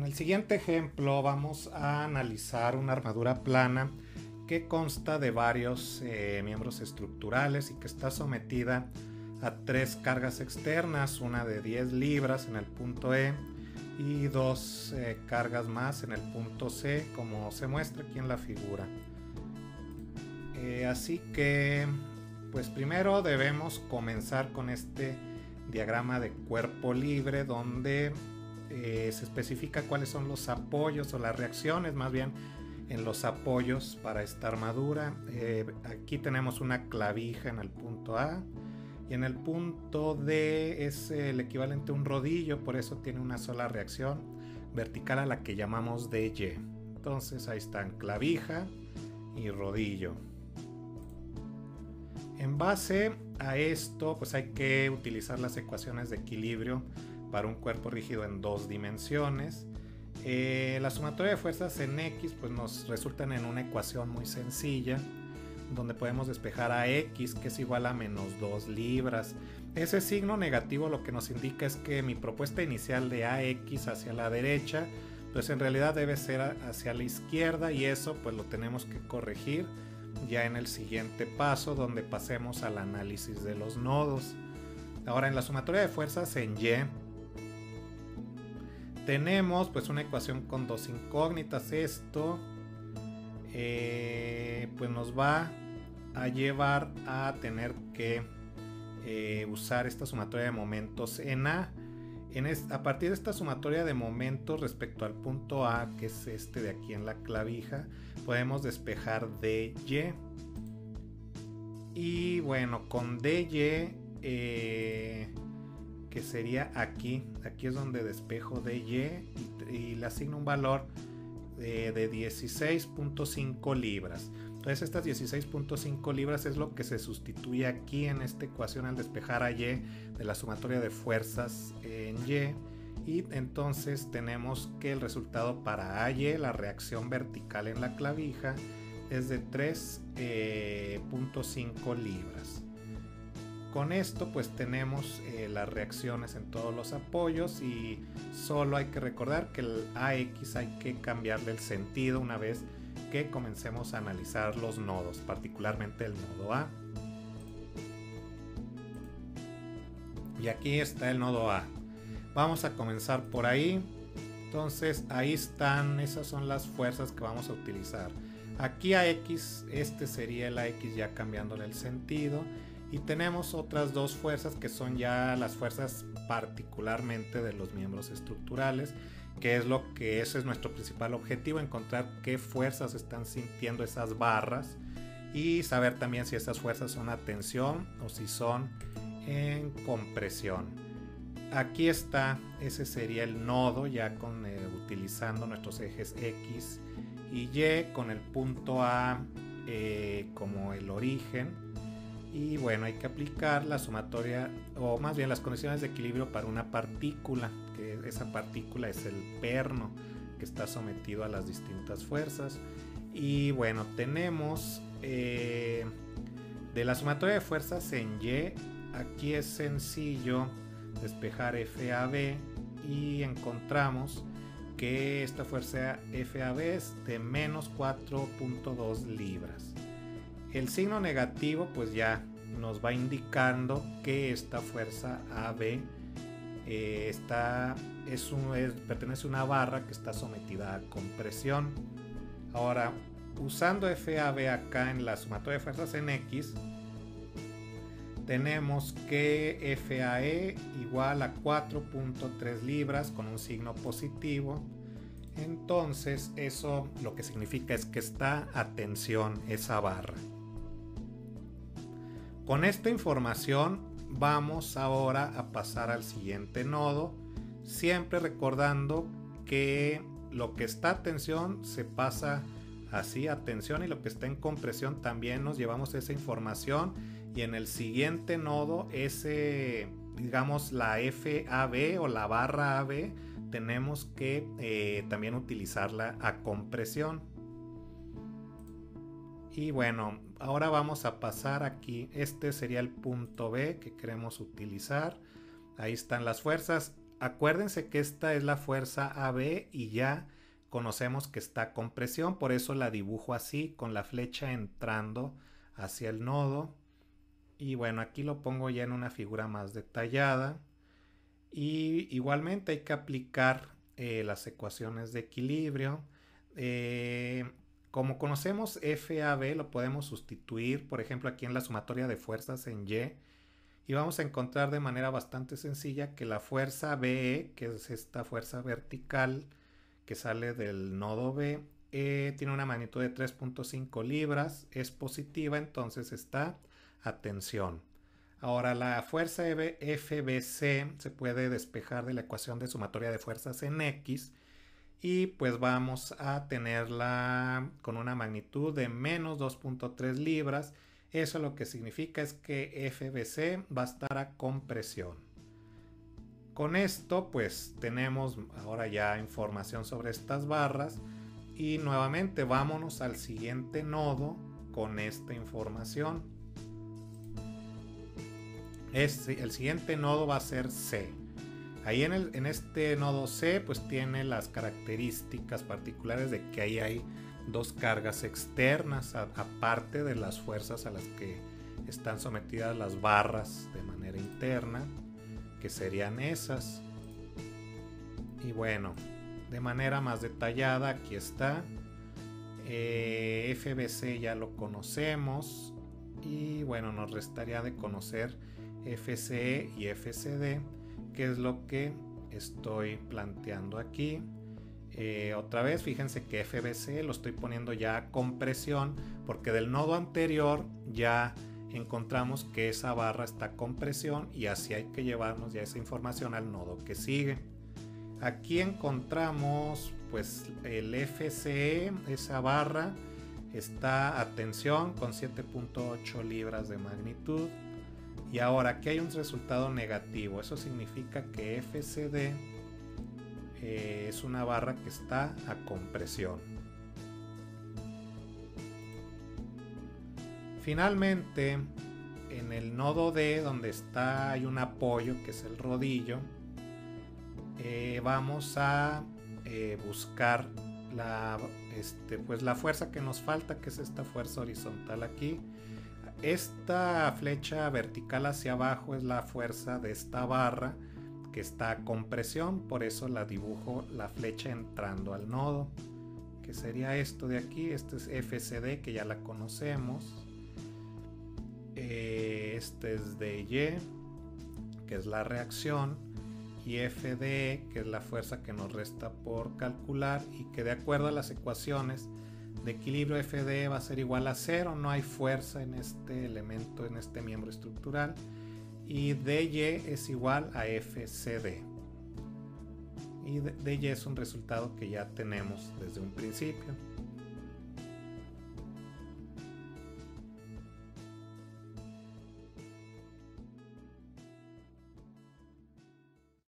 En el siguiente ejemplo vamos a analizar una armadura plana que consta de varios miembros estructurales y que está sometida a 3 cargas externas, una de 10 libras en el punto E y 2 cargas más en el punto C, como se muestra aquí en la figura. Así que pues primero debemos comenzar con este diagrama de cuerpo libre donde se especifica cuáles son los apoyos o las reacciones más bien en los apoyos para esta armadura. Aquí tenemos una clavija en el punto A y en el punto D es el equivalente a un rodillo, por eso tiene una sola reacción vertical a la que llamamos DY. Entonces ahí están clavija y rodillo. En base a esto pues hay que utilizar las ecuaciones de equilibrio para un cuerpo rígido en 2 dimensiones. La sumatoria de fuerzas en X pues nos resultan en una ecuación muy sencilla donde podemos despejar a X, que es igual a menos 2 libras. Ese signo negativo lo que nos indica es que mi propuesta inicial de AX hacia la derecha pues en realidad debe ser hacia la izquierda, y eso pues lo tenemos que corregir ya en el siguiente paso donde pasemos al análisis de los nodos. Ahora, en la sumatoria de fuerzas en Y tenemos pues una ecuación con 2 incógnitas. Esto pues nos va a llevar a tener que usar esta sumatoria de momentos en A. A partir de esta sumatoria de momentos respecto al punto A, que es este de aquí en la clavija, podemos despejar DY. Y bueno, con DY, que sería aquí es donde despejo DY y le asigno un valor de 16.5 libras. Entonces estas 16.5 libras es lo que se sustituye aquí en esta ecuación al despejar a Y de la sumatoria de fuerzas en Y. Y entonces tenemos que el resultado para AY, la reacción vertical en la clavija, es de 3.5 libras. Con esto pues tenemos las reacciones en todos los apoyos, y solo hay que recordar que el AX hay que cambiarle el sentido una vez que comencemos a analizar los nodos, particularmente el nodo A. Y aquí está el nodo A. Vamos a comenzar por ahí. Entonces ahí están, esas son las fuerzas que vamos a utilizar. Aquí AX, este sería el AX ya cambiándole el sentido. Y tenemos otras 2 fuerzas que son ya las fuerzas particularmente de los miembros estructurales, que es lo que ese es nuestro principal objetivo, encontrar qué fuerzas están sintiendo esas barras y saber también si esas fuerzas son a tensión o si son en compresión. Aquí está, ese sería el nodo ya con utilizando nuestros ejes X y Y, con el punto A como el origen. Y bueno, hay que aplicar la sumatoria, o más bien las condiciones de equilibrio para una partícula, que esa partícula es el perno que está sometido a las distintas fuerzas. Y bueno, tenemos de la sumatoria de fuerzas en Y, aquí es sencillo despejar FAB y encontramos que esta fuerza FAB es de menos 4.2 libras. El signo negativo pues ya nos va indicando que esta fuerza AB pertenece a una barra que está sometida a compresión. Ahora, usando FAB acá en la sumatoria de fuerzas en X, tenemos que FAE igual a 4.3 libras con un signo positivo. Entonces eso lo que significa es que está a tensión esa barra. Con esta información vamos ahora a pasar al siguiente nodo, siempre recordando que lo que está a tensión se pasa así a tensión, y lo que está en compresión también nos llevamos esa información, y en el siguiente nodo digamos la FAB o la barra AB tenemos que también utilizarla a compresión. Y bueno, ahora vamos a pasar aquí, este sería el punto B que queremos utilizar. Ahí están las fuerzas. acuérdense que esta es la fuerza AB y ya conocemos que está con presión, por eso la dibujo así, con la flecha entrando hacia el nodo. Y bueno, aquí lo pongo ya en una figura más detallada. Y igualmente hay que aplicar las ecuaciones de equilibrio. Como conocemos FAB, lo podemos sustituir, por ejemplo, aquí en la sumatoria de fuerzas en Y. Y vamos a encontrar de manera bastante sencilla que la fuerza BE, que es esta fuerza vertical que sale del nodo B, tiene una magnitud de 3.5 libras, es positiva, entonces está a tensión. Ahora la fuerza FBC se puede despejar de la ecuación de sumatoria de fuerzas en X y pues vamos a tenerla con una magnitud de menos 2.3 libras. Eso lo que significa es que FBC va a estar a compresión. Con esto pues tenemos ahora ya información sobre estas barras y nuevamente vámonos al siguiente nodo con esta información. El siguiente nodo va a ser C. Ahí en este nodo C pues tiene las características particulares de que ahí hay dos cargas externas aparte de las fuerzas a las que están sometidas las barras de manera interna, que serían esas. Y bueno, de manera más detallada aquí está. FBC ya lo conocemos y bueno, nos restaría de conocer FCE y FCD, que es lo que estoy planteando aquí. Otra vez, fíjense que FBC lo estoy poniendo ya a compresión porque del nodo anterior ya encontramos que esa barra está con presión y así hay que llevarnos ya esa información al nodo que sigue. Aquí encontramos pues el FCE, esa barra está a tensión con 7.8 libras de magnitud. Y ahora aquí hay un resultado negativo, eso significa que FCD es una barra que está a compresión. Finalmente, en el nodo D, donde hay un apoyo que es el rodillo, vamos a buscar pues la fuerza que nos falta, que es esta fuerza horizontal aquí. Esta flecha vertical hacia abajo es la fuerza de esta barra que está a compresión, por eso la dibujo la flecha entrando al nodo, que sería esto de aquí. Este es FCD, que ya la conocemos. Este es DY, que es la reacción, y FD, que es la fuerza que nos resta por calcular y que de acuerdo a las ecuaciones de equilibrio FD va a ser igual a 0, no hay fuerza en este elemento, en este miembro estructural, y DY es igual a FCD. Y DY es un resultado que ya tenemos desde un principio.